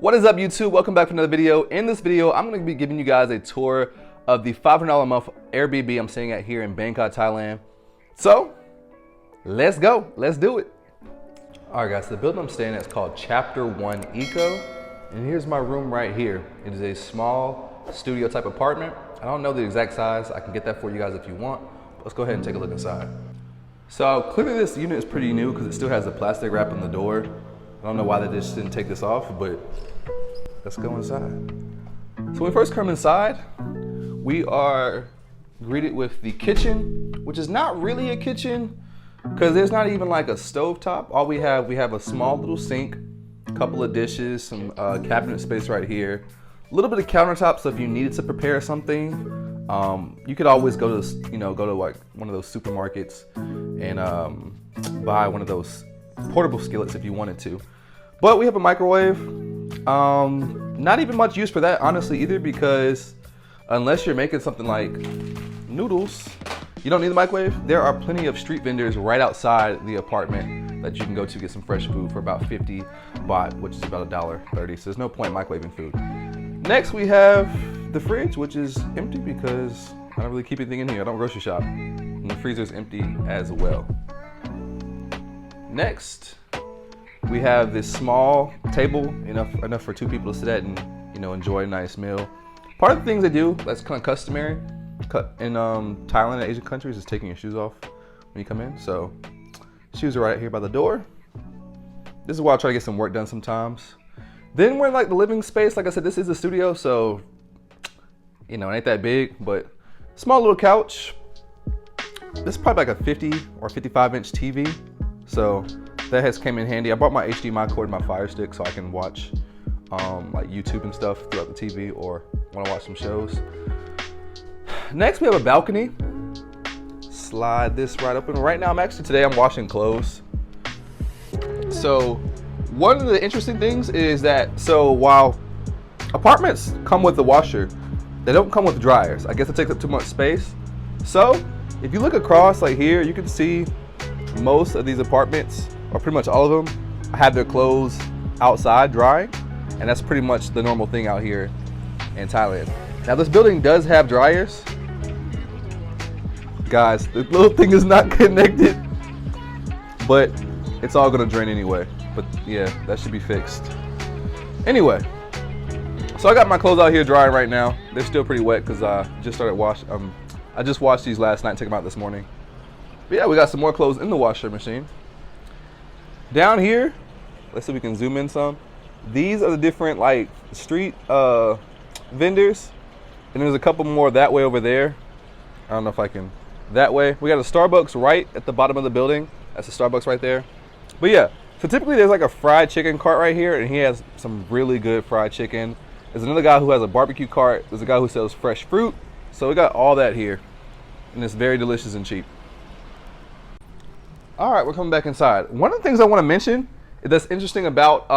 What is up, YouTube? Welcome back to another video. In this video, I'm going to be giving you guys a tour of the $500 a month Airbnb I'm staying at here in Bangkok, Thailand. So, let's go. Let's do it. All right, guys, the building I'm staying at is called Chapter 1 Eco. And here's my room right here. It is a small studio type apartment. I don't know the exact size. I can get that for you guys if you want. Let's go ahead and take a look inside. So clearly this unit is pretty new because it still has the plastic wrap on the door. I don't know why they just didn't take this off, but let's go inside. So when we first come inside, we are greeted with the kitchen, which is not really a kitchen because there's not even like a stovetop. All we have a small little sink, a couple of dishes, some cabinet space right here, a little bit of countertop. So if you needed to prepare something, you could always go to like one of those supermarkets and buy one of those portable skillets if you wanted to. But we have a microwave. Not even much use for that, honestly, either, because unless you're making something like noodles, you don't need the microwave. There are plenty of street vendors right outside the apartment that you can go to get some fresh food for about 50 baht, which is about $1.30. So there's no point microwaving food. Next, we have the fridge, which is empty because I don't really keep anything in here. I don't grocery shop. And the freezer is empty as well. Next, we have this small table, enough for two people to sit at and enjoy a nice meal. Part of the things they do that's kind of customary in Thailand and Asian countries is taking your shoes off when you come in. So shoes are right here by the door. This is where I try to get some work done sometimes. Then we're in like the living space. Like I said, this is a studio, so it ain't that big, but small little couch. This is probably like a 50 or 55 inch TV. So that has came in handy. I brought my HDMI cord and my Fire Stick so I can watch like YouTube and stuff throughout the TV or want to watch some shows. Next, we have a balcony. Slide this right open. Right now, today I'm washing clothes. So one of the interesting things is that, while apartments come with a washer, they don't come with dryers. I guess it takes up too much space. So if you look across like here, you can see most of these apartments, or pretty much all of them, have their clothes outside drying, and that's pretty much the normal thing out here in Thailand. Now this building does have dryers. Guys, the little thing is not connected, but it's all gonna drain anyway. But yeah, that should be fixed. Anyway, so I got my clothes out here drying right now. They're still pretty wet because I just started I just washed these last night and took them out this morning. But yeah, we got some more clothes in the washer machine. Down here, let's see if we can zoom in some. These are the different like street vendors. And there's a couple more that way over there. I don't know if I can, that way. We got a Starbucks right at the bottom of the building. That's a Starbucks right there. But yeah, so typically there's like a fried chicken cart right here, and he has some really good fried chicken. There's another guy who has a barbecue cart. There's a guy who sells fresh fruit. So we got all that here, and it's very delicious and cheap. All right, we're coming back inside. One of the things I want to mention that's interesting about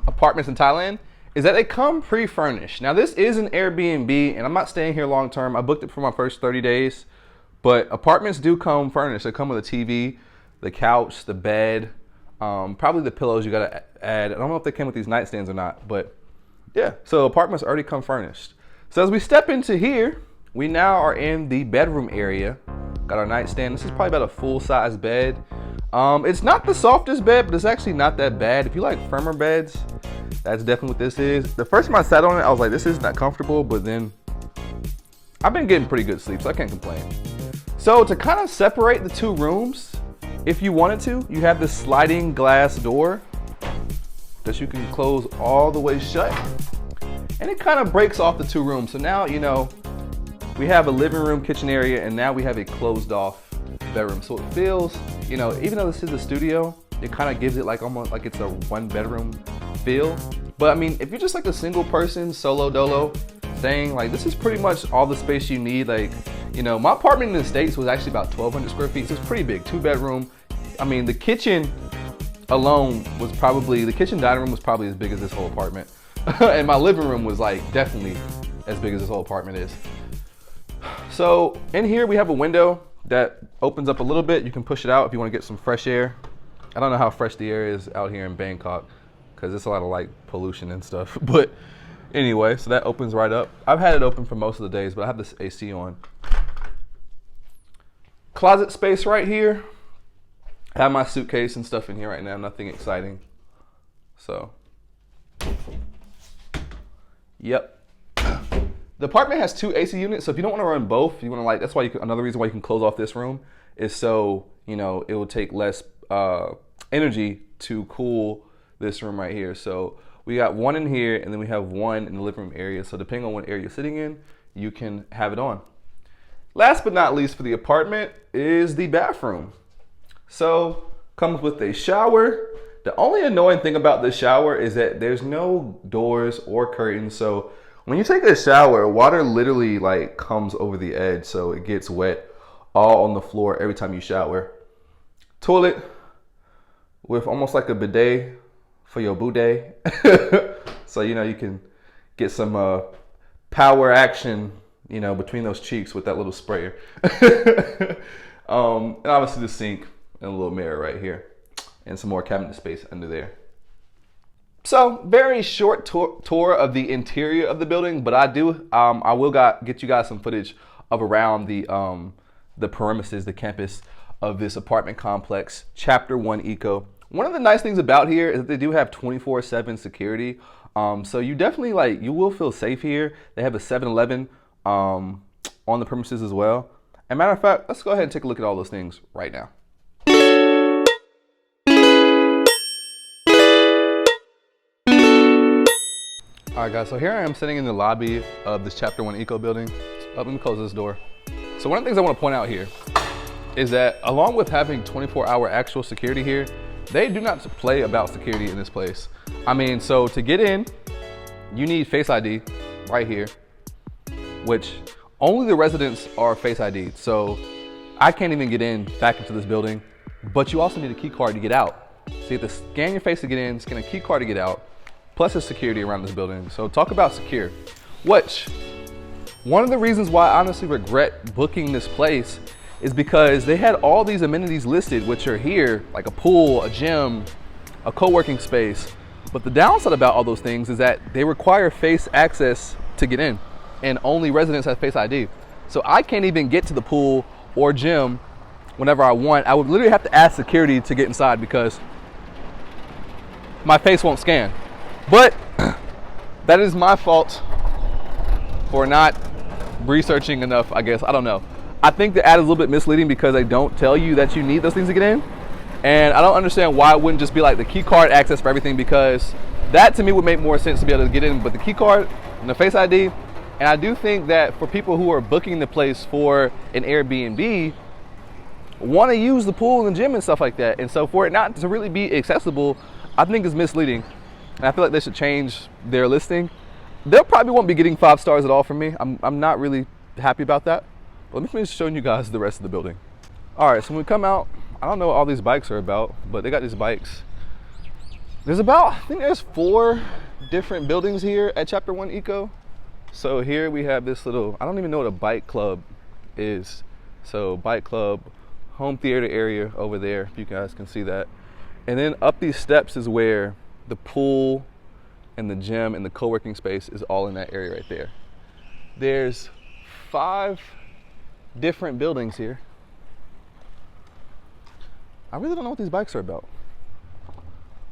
apartments in Thailand is that they come pre-furnished. Now this is an Airbnb, and I'm not staying here long term. I booked it for my first 30 days, but apartments do come furnished. They come with a TV, the couch, the bed, probably the pillows you gotta add. I don't know if they came with these nightstands or not, but yeah, so apartments already come furnished. So as we step into here, we now are in the bedroom area. Got our nightstand. This is probably about a full-size bed. It's not the softest bed, but it's actually not that bad. If you like firmer beds, that's definitely what this is. The first time I sat on it, I was like, this is not comfortable, but then I've been getting pretty good sleep, so I can't complain. So to kind of separate the two rooms, if you wanted to, you have this sliding glass door that you can close all the way shut. And it kind of breaks off the two rooms. So now, we have a living room, kitchen area, and now we have a closed off bedroom. So it feels, even though this is a studio, it kind of gives it like almost like it's a one bedroom feel. But I mean, if you're just like a single person, solo dolo thing, like this is pretty much all the space you need. Like, my apartment in the States was actually about 1,200 square feet. So it's pretty big, 2-bedroom. I mean, the kitchen alone was probably, the kitchen dining room was probably as big as this whole apartment. And my living room was like definitely as big as this whole apartment is. So in here we have a window that opens up a little bit. You can push it out if you want to get some fresh air. I don't know how fresh the air is out here in Bangkok because it's a lot of like pollution and stuff. But anyway, so that opens right up. I've had it open for most of the days, but I have this AC on. Closet space right here. I have my suitcase and stuff in here right now, nothing exciting. So, yep. The apartment has 2 AC units, so if you don't want to run both, you want to like, that's why another reason why you can close off this room is so, you know, it will take less energy to cool this room right here. So we got one in here, and then we have one in the living room area. So depending on what area you're sitting in, you can have it on. Last but not least for the apartment is the bathroom. So comes with a shower. The only annoying thing about the shower is that there's no doors or curtains. So when you take a shower, water literally like comes over the edge, so it gets wet all on the floor every time you shower. Toilet with almost like a bidet for your boudet. So, you know, you can get some power action, you know, between those cheeks with that little sprayer. And obviously the sink and a little mirror right here and some more cabinet space under there. So very short tour of the interior of the building, but I will get you guys some footage of around the premises, the campus of this apartment complex, Chapter 1 Eco. One of the nice things about here is that they do have 24/7 security. So you definitely you will feel safe here. They have a 7-Eleven on the premises as well. As a matter of fact, let's go ahead and take a look at all those things right now. All right, guys, so here I am sitting in the lobby of this Chapter 1 Eco building. Let me close this door. So one of the things I want to point out here is that along with having 24-hour actual security here, they do not play about security in this place. I mean, so to get in, you need Face ID right here, which only the residents are Face ID. So I can't even get in back into this building, but you also need a key card to get out. So you have to scan your face to get in, scan a key card to get out, plus there's security around this building. So talk about secure, which one of the reasons why I honestly regret booking this place is because they had all these amenities listed, which are here, like a pool, a gym, a co-working space. But the downside about all those things is that they require face access to get in, and only residents have Face ID. So I can't even get to the pool or gym whenever I want. I would literally have to ask security to get inside because my face won't scan. But that is my fault for not researching enough, I guess. I don't know. I think the ad is a little bit misleading because they don't tell you that you need those things to get in. And I don't understand why it wouldn't just be like the key card access for everything, because that to me would make more sense to be able to get in. But the key card and the Face ID, and I do think that for people who are booking the place for an Airbnb, want to use the pool and the gym and stuff like that. And so for it not to really be accessible, I think is misleading. And I feel like they should change their listing. They'll probably won't be getting 5 stars at all from me. I'm not really happy about that. But let me finish showing you guys the rest of the building. All right, so when we come out, I don't know what all these bikes are about, but they got these bikes. I think there's 4 different buildings here at Chapter 1 Eco. So here we have this little, I don't even know what a bike club is. So bike club, home theater area over there, if you guys can see that. And then up these steps is where the pool and the gym and the co-working space is all in that area right there. There's 5 different buildings here. I really don't know what these bikes are about,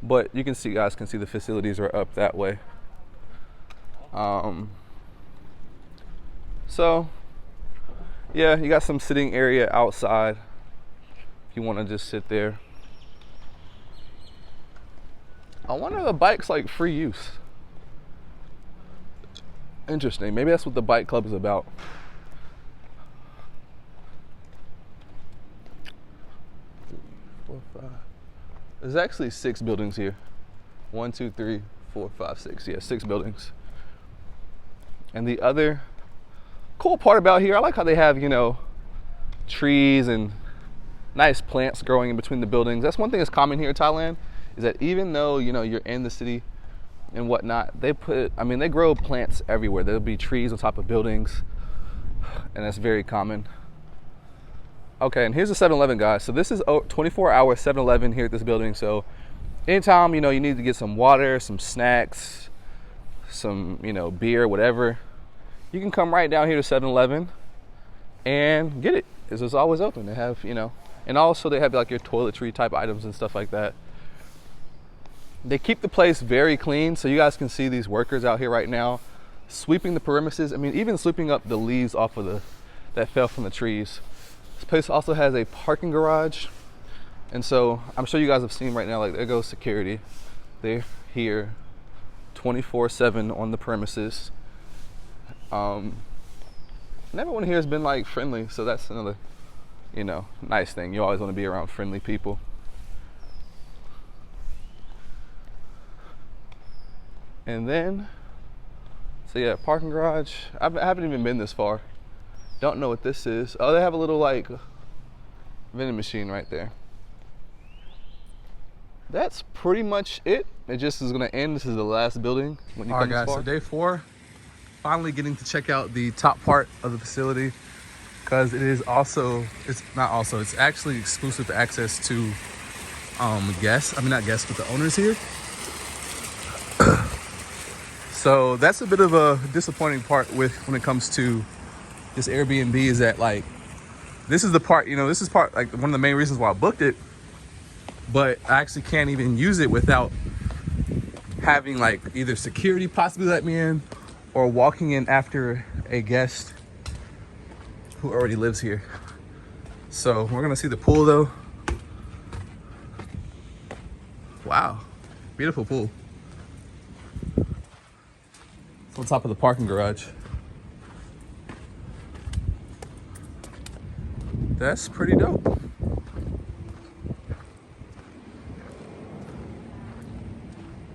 but you can see, guys can see the facilities are up that way. So yeah, you got some sitting area outside if you want to just sit there. I wonder if the bike's like free use. Interesting. Maybe that's what the bike club is about. There's actually 6 buildings here. 1, 2, 3, 4, 5, 6. Yeah, 6 buildings. And the other cool part about here, I like how they have, you know, trees and nice plants growing in between the buildings. That's one thing that's common here in Thailand, is that even though, you know, you're in the city and whatnot, they grow plants everywhere. There'll be trees on top of buildings, and that's very common. Okay, and here's the 7-Eleven, guys. So this is 24-hour 7-Eleven here at this building. So anytime, you know, you need to get some water, some snacks, some, you know, beer, whatever, you can come right down here to 7-Eleven and get it. It's always open. They have, you know, and also they have like your toiletry type items and stuff like that. They keep the place very clean, so you guys can see these workers out here right now sweeping the perimeters. I mean, even sweeping up the leaves off of that fell from the trees. This place also has a parking garage, and so I'm sure you guys have seen right now, like there goes security. They're here 24/7 on the premises. And everyone here has been like friendly, so that's another, you know, nice thing. You always want to be around friendly people. And then, so yeah, parking garage. I haven't even been this far. Don't know what this is. Oh, they have a little like vending machine right there. That's pretty much it. It just is gonna end. This is the last building when you come this far. All right, guys, so day 4. Finally getting to check out the top part of the facility, because it's actually exclusive access to guests. I mean, not guests, but the owners here. So that's a bit of a disappointing part when it comes to this Airbnb, is that like, this is the part, you know, this is part like one of the main reasons why I booked it, but I actually can't even use it without having like either security possibly let me in, or walking in after a guest who already lives here. So we're gonna see the pool though. Wow, beautiful pool. It's on top of the parking garage. That's pretty dope.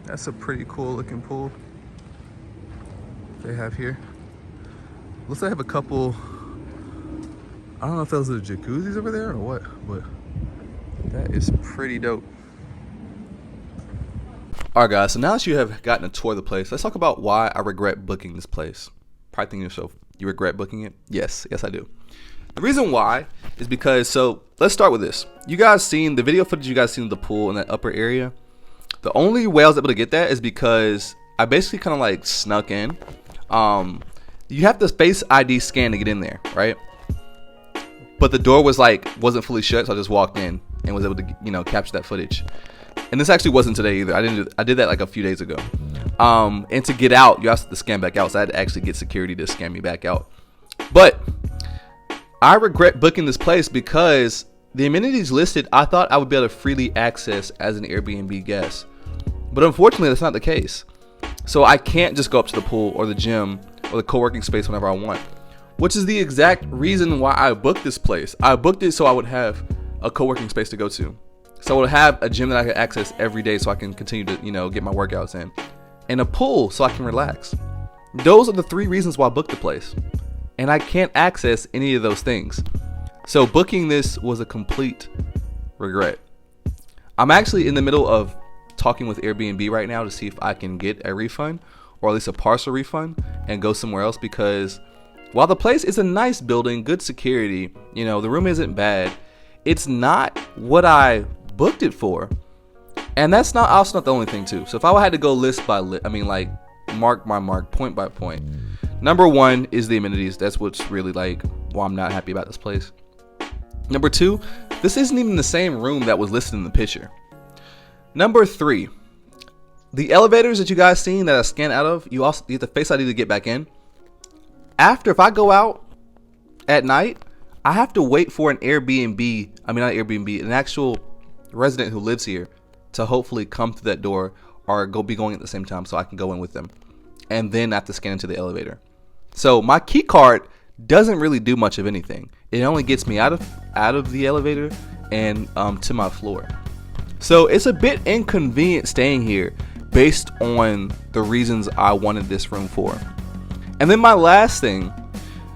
That's a pretty cool looking pool they have here. Looks like they have a couple, I don't know if those are jacuzzis over there or what, but that is pretty dope. All right, guys, so now that you have gotten a tour of the place, let's talk about why I regret booking this place. Probably thinking to yourself, you regret booking it? Yes, I do. The reason why is because, so let's start with this. You guys seen the video footage, you guys seen of the pool in that upper area? The only way I was able to get that is because I basically kind of like snuck in. You have the Face ID scan to get in there, right? But the door wasn't fully shut, so I just walked in and was able to, you know, capture that footage. And this actually wasn't today either. I did that like a few days ago. And to get out, you have to scan back out, so I had to actually get security to scan me back out. But I regret booking this place because the amenities listed, I thought I would be able to freely access as an Airbnb guest. But unfortunately, that's not the case. So I can't just go up to the pool or the gym or the co-working space whenever I want, which is the exact reason why I booked this place. I booked it so I would have a co-working space to go to. So I would have a gym that I could access every day so I can continue to, you know, get my workouts in. And a pool so I can relax. Those are the 3 reasons why I booked the place. And I can't access any of those things. So booking this was a complete regret. I'm actually in the middle of talking with Airbnb right now to see if I can get a refund, or at least a partial refund, and go somewhere else, because while the place is a nice building, good security, you know, the room isn't bad, it's not what I booked it for. And that's not also not the only thing too. So if I had to go list by list, I mean like mark by mark, point by point, number 1 is the amenities. That's what's really like why I'm not happy about this place. Number 2, this isn't even the same room that was listed in the picture. Number 3, the elevators that you guys seen that I scanned out of, you have the Face ID to get back in. If I go out at night, I have to wait for an an actual resident who lives here to hopefully come through that door or be going at the same time so I can go in with them. And then I have to scan into the elevator. So my key card doesn't really do much of anything. It only gets me out of the elevator and to my floor. So it's a bit inconvenient staying here based on the reasons I wanted this room for. And then my last thing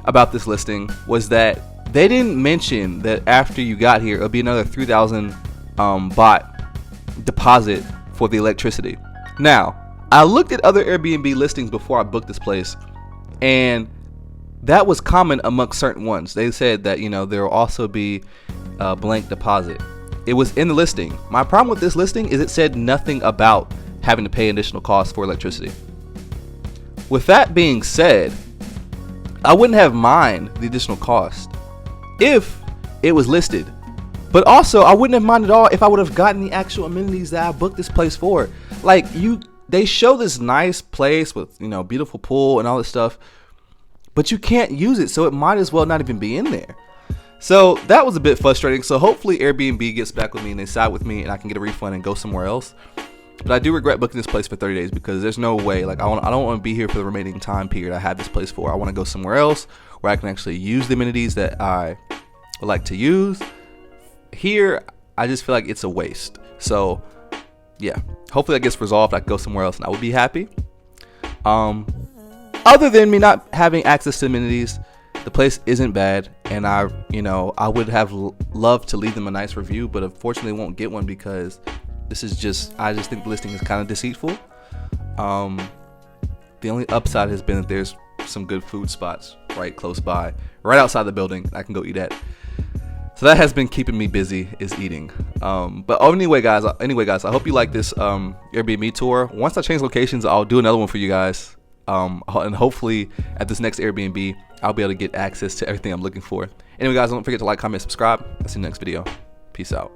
about this listing was that they didn't mention that after you got here, it'll be another 3,000 baht deposit for the electricity. Now, I looked at other Airbnb listings before I booked this place, and that was common amongst certain ones. They said that, you know, there will also be a blank deposit. it was in the listing. My problem with this listing is it said nothing about having to pay additional costs for electricity. With that being said, I wouldn't have mind the additional cost if it was listed. But also, I wouldn't have minded at all if I would have gotten the actual amenities that I booked this place for. Like, they show this nice place with, you know, beautiful pool and all this stuff, but you can't use it, so it might as well not even be in there. So that was a bit frustrating. So hopefully Airbnb gets back with me and they side with me and I can get a refund and go somewhere else. But I do regret booking this place for 30 days because there's no way, like, I don't want to be here for the remaining time period I had this place for. I want to go somewhere else where I can actually use the amenities that I would like to use. Here, I just feel like it's a waste. So yeah, hopefully that gets resolved. I can go somewhere else and I would be happy. Other than me not having access to amenities, the place isn't bad, and I would have loved to leave them a nice review, but unfortunately won't get one because I just think the listing is kind of deceitful. The only upside has been that there's some good food spots right close by, right outside the building I can go eat at. So that has been keeping me busy, is eating. But anyway, guys, I hope you like this Airbnb tour. Once I change locations, I'll do another one for you guys. And hopefully at this next Airbnb, I'll be able to get access to everything I'm looking for. Anyway, guys, don't forget to like, comment, subscribe. I'll see you in the next video. Peace out.